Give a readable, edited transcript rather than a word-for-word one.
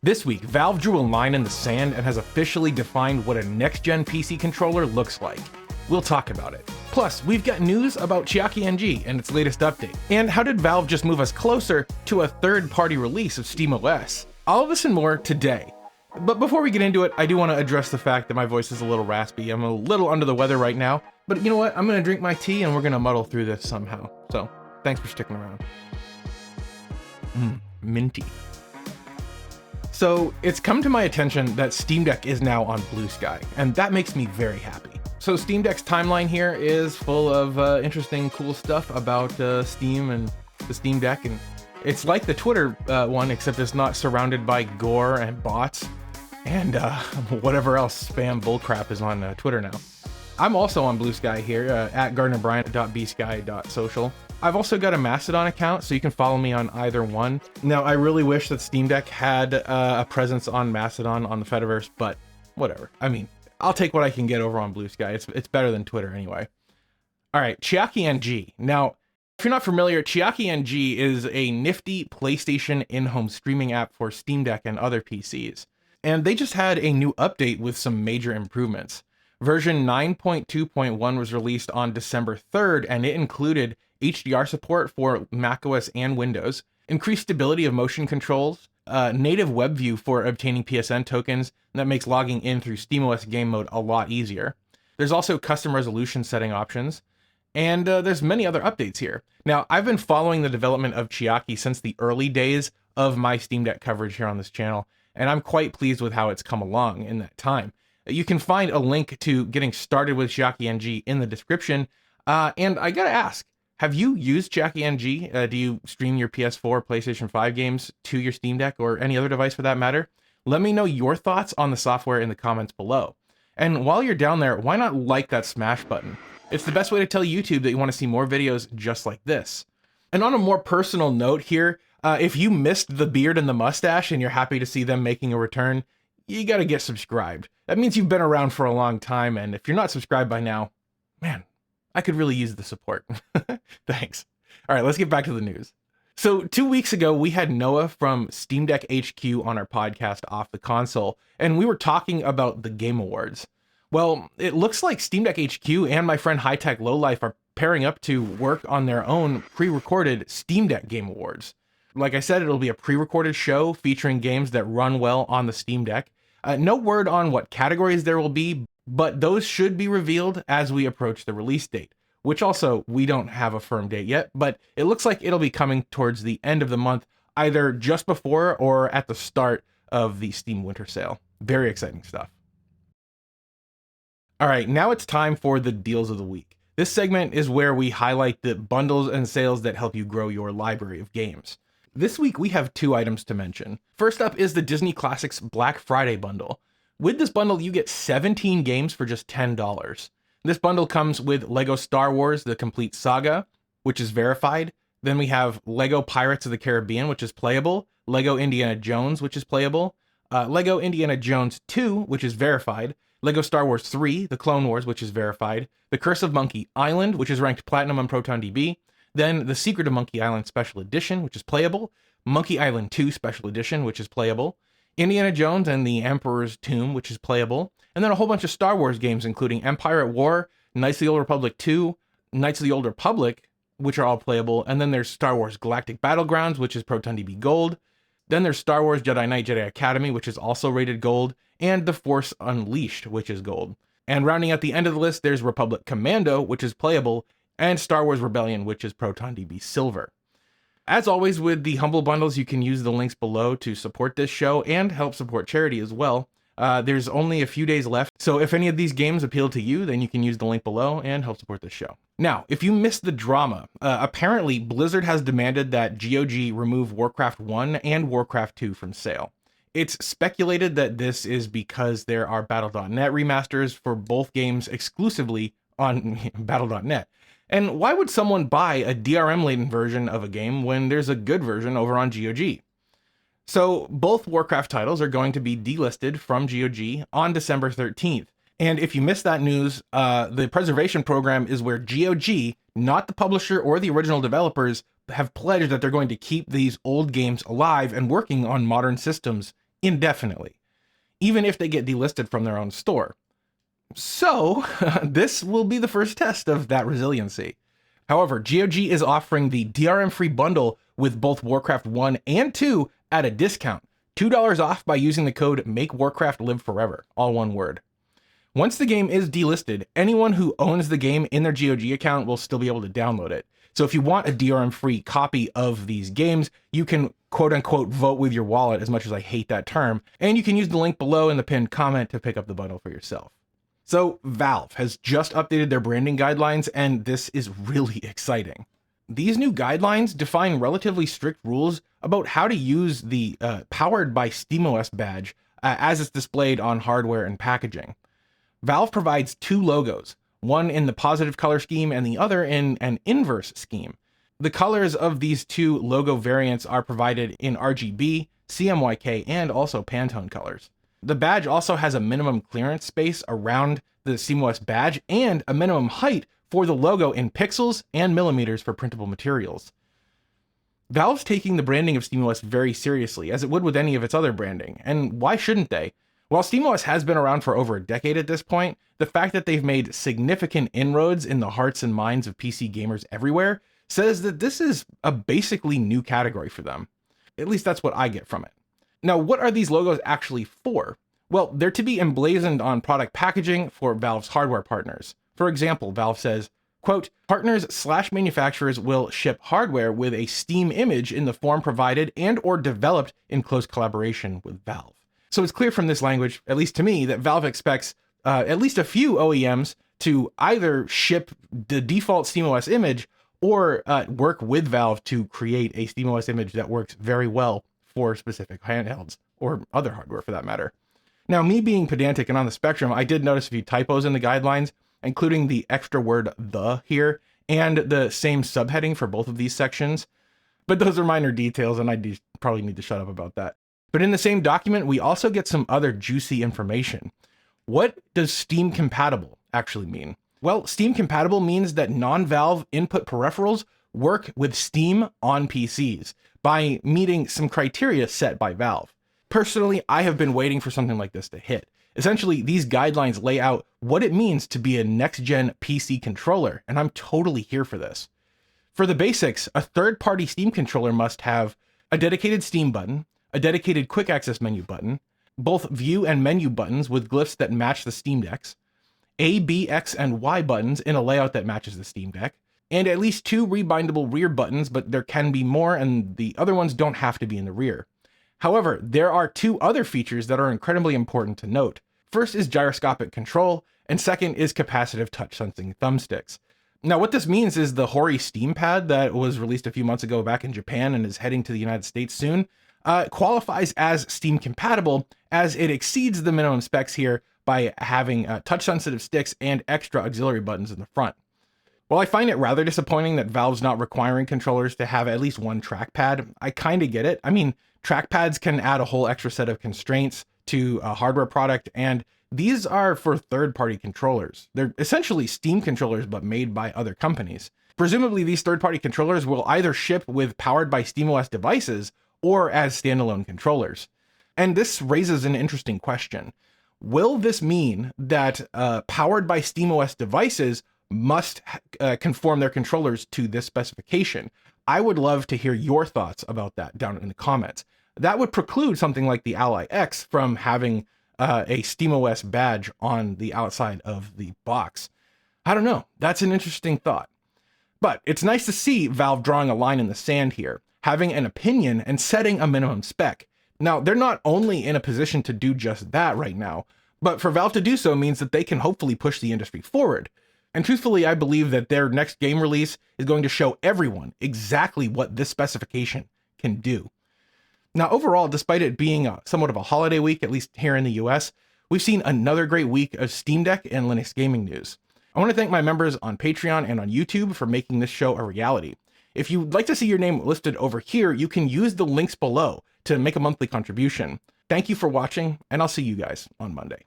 This week, Valve drew a line in the sand and has officially defined what a next-gen PC controller looks like. We'll talk about it. Plus, we've got news about Chiaki-ng and its latest update. And how did Valve just move us closer to a third-party release of SteamOS? All of this and more today. But before we get into it, I do want to address the fact that my voice is a little raspy. I'm a little under the weather right now, but you know what? I'm going to drink my tea and we're going to muddle through this somehow. So, thanks for sticking around. Minty. So, it's come to my attention that Steam Deck is now on Bluesky, and that makes me very happy. So Steam Deck's timeline here is full of interesting, cool stuff about Steam and the Steam Deck, and it's like the Twitter one, except it's not surrounded by gore and bots and whatever else spam bullcrap is on Twitter now. I'm also on Bluesky here at GardnerBryant.bsky.social. I've also got a Mastodon account, so you can follow me on either one. Now, I really wish that Steam Deck had a presence on Mastodon on the Fediverse, but whatever. I mean, I'll take what I can get over on Bluesky. It's better than Twitter anyway. All right, Chiaki-ng. Now, if you're not familiar, Chiaki-ng is a nifty PlayStation in-home streaming app for Steam Deck and other PCs. And they just had a new update with some major improvements. Version 9.2.1 was released on December 3rd, and it included HDR support for macOS and Windows, increased stability of motion controls, native web view for obtaining PSN tokens that makes logging in through SteamOS game mode a lot easier. There's also custom resolution setting options, and there's many other updates here. Now, I've been following the development of Chiaki since the early days of my Steam Deck coverage here on this channel, and I'm quite pleased with how it's come along in that time. You can find a link to getting started with Chiaki-ng in the description, and I gotta ask, have you used Chiaki-ng? Do you stream your PS4, PlayStation 5 games to your Steam Deck or any other device for that matter? Let me know your thoughts on the software in the comments below. And while you're down there, why not like that smash button? It's the best way to tell YouTube that you want to see more videos just like this. And on a more personal note here, if you missed the beard and the mustache and you're happy to see them making a return, you gotta get subscribed. That means you've been around for a long time, and if you're not subscribed by now, man, I could really use the support. Thanks. All right, let's get back to the news. So 2 weeks ago, we had Noah from Steam Deck HQ on our podcast Off the Console, and we were talking about the Game Awards. Well, it looks like Steam Deck HQ and my friend High Tech Lowlife are pairing up to work on their own pre-recorded Steam Deck Game Awards. Like I said, it'll be a pre-recorded show featuring games that run well on the Steam Deck. No word on what categories there will be, but those should be revealed as we approach the release date, which also we don't have a firm date yet, but it looks like it'll be coming towards the end of the month, either just before or at the start of the Steam Winter Sale. Very exciting stuff. All right, now it's time for the deals of the week. This segment is where we highlight the bundles and sales that help you grow your library of games. This week, we have 2 items to mention. First up is the Disney Classics Black Friday bundle. With this bundle, you get 17 games for just $10. This bundle comes with LEGO Star Wars: The Complete Saga, which is verified. Then we have LEGO Pirates of the Caribbean, which is playable. LEGO Indiana Jones, which is playable. LEGO Indiana Jones 2, which is verified. LEGO Star Wars 3, The Clone Wars, which is verified. The Curse of Monkey Island, which is ranked Platinum on ProtonDB. Then The Secret of Monkey Island Special Edition, which is playable. Monkey Island 2 Special Edition, which is playable. Indiana Jones and the Emperor's Tomb, which is playable. And then a whole bunch of Star Wars games, including Empire at War, Knights of the Old Republic 2, Knights of the Old Republic, which are all playable. And then there's Star Wars Galactic Battlegrounds, which is ProtonDB Gold. Then there's Star Wars Jedi Knight Jedi Academy, which is also rated Gold. And The Force Unleashed, which is Gold. And rounding out the end of the list, there's Republic Commando, which is playable, and Star Wars Rebellion, which is ProtonDB Silver. As always with the Humble Bundles, you can use the links below to support this show and help support charity as well. There's only a few days left, so if any of these games appeal to you, then you can use the link below and help support this show. Now, if you missed the drama, apparently Blizzard has demanded that GOG remove Warcraft 1 and Warcraft 2 from sale. It's speculated that this is because there are Battle.net remasters for both games exclusively on Battle.net. And why would someone buy a DRM-laden version of a game when there's a good version over on GOG? So both Warcraft titles are going to be delisted from GOG on December 13th. And if you missed that news, the preservation program is where GOG, not the publisher or the original developers, have pledged that they're going to keep these old games alive and working on modern systems indefinitely, even if they get delisted from their own store. So this will be the first test of that resiliency. However, GOG is offering the DRM-free bundle with both Warcraft 1 and 2 at a discount, $2 off by using the code MakeWarcraftLiveForever, all one word. Once the game is delisted, anyone who owns the game in their GOG account will still be able to download it. So if you want a DRM-free copy of these games, you can quote-unquote vote with your wallet, as much as I hate that term, and you can use the link below in the pinned comment to pick up the bundle for yourself. So Valve has just updated their branding guidelines, and this is really exciting. These new guidelines define relatively strict rules about how to use the powered by SteamOS badge as it's displayed on hardware and packaging. Valve provides two logos, one in the positive color scheme and the other in an inverse scheme. The colors of these two logo variants are provided in RGB, CMYK, and also Pantone colors. The badge also has a minimum clearance space around the SteamOS badge and a minimum height for the logo in pixels and millimeters for printable materials. Valve's taking the branding of SteamOS very seriously, as it would with any of its other branding, and why shouldn't they? While SteamOS has been around for over a decade at this point, the fact that they've made significant inroads in the hearts and minds of PC gamers everywhere says that this is a basically new category for them. At least that's what I get from it. Now, what are these logos actually for? Well, they're to be emblazoned on product packaging for Valve's hardware partners. For example, Valve says, quote, partners/manufacturers will ship hardware with a Steam image in the form provided and or developed in close collaboration with Valve. So it's clear from this language, at least to me, that Valve expects at least a few OEMs to either ship the default SteamOS image or work with Valve to create a SteamOS image that works very well for specific handhelds or other hardware for that matter. Now, me being pedantic and on the spectrum, I did notice a few typos in the guidelines, including the extra word "the" here and the same subheading for both of these sections. But those are minor details, and I probably need to shut up about that. But in the same document, we also get some other juicy information. What does Steam compatible actually mean? Well, Steam compatible means that non-Valve input peripherals work with Steam on PCs by meeting some criteria set by Valve. Personally, I have been waiting for something like this to hit. Essentially, these guidelines lay out what it means to be a next-gen PC controller, and I'm totally here for this. For the basics, a third-party Steam controller must have a dedicated Steam button, a dedicated quick access menu button, both view and menu buttons with glyphs that match the Steam Decks, A, B, X, and Y buttons in a layout that matches the Steam Deck, and at least two rebindable rear buttons, but there can be more, and the other ones don't have to be in the rear. However, there are two other features that are incredibly important to note. First is gyroscopic control, and second is capacitive touch sensing thumbsticks. Now, what this means is the Hori Steam Pad that was released a few months ago back in Japan and is heading to the United States soon, qualifies as Steam compatible as it exceeds the minimum specs here by having touch sensitive sticks and extra auxiliary buttons in the front. While I find it rather disappointing that Valve's not requiring controllers to have at least one trackpad, I kind of get it. I mean, trackpads can add a whole extra set of constraints to a hardware product, and these are for third-party controllers. They're essentially Steam controllers, but made by other companies. Presumably, these third-party controllers will either ship with powered by SteamOS devices or as standalone controllers. And this raises an interesting question. Will this mean that powered by SteamOS devices must conform their controllers to this specification? I would love to hear your thoughts about that down in the comments. That would preclude something like the Ally X from having a SteamOS badge on the outside of the box. I don't know. That's an interesting thought. But it's nice to see Valve drawing a line in the sand here, having an opinion and setting a minimum spec. Now, they're not only in a position to do just that right now, but for Valve to do so means that they can hopefully push the industry forward. And truthfully, I believe that their next game release is going to show everyone exactly what this specification can do. Now, overall, despite it being somewhat of a holiday week, at least here in the US, we've seen another great week of Steam Deck and Linux gaming news. I want to thank my members on Patreon and on YouTube for making this show a reality. If you'd like to see your name listed over here, you can use the links below to make a monthly contribution. Thank you for watching, and I'll see you guys on Monday.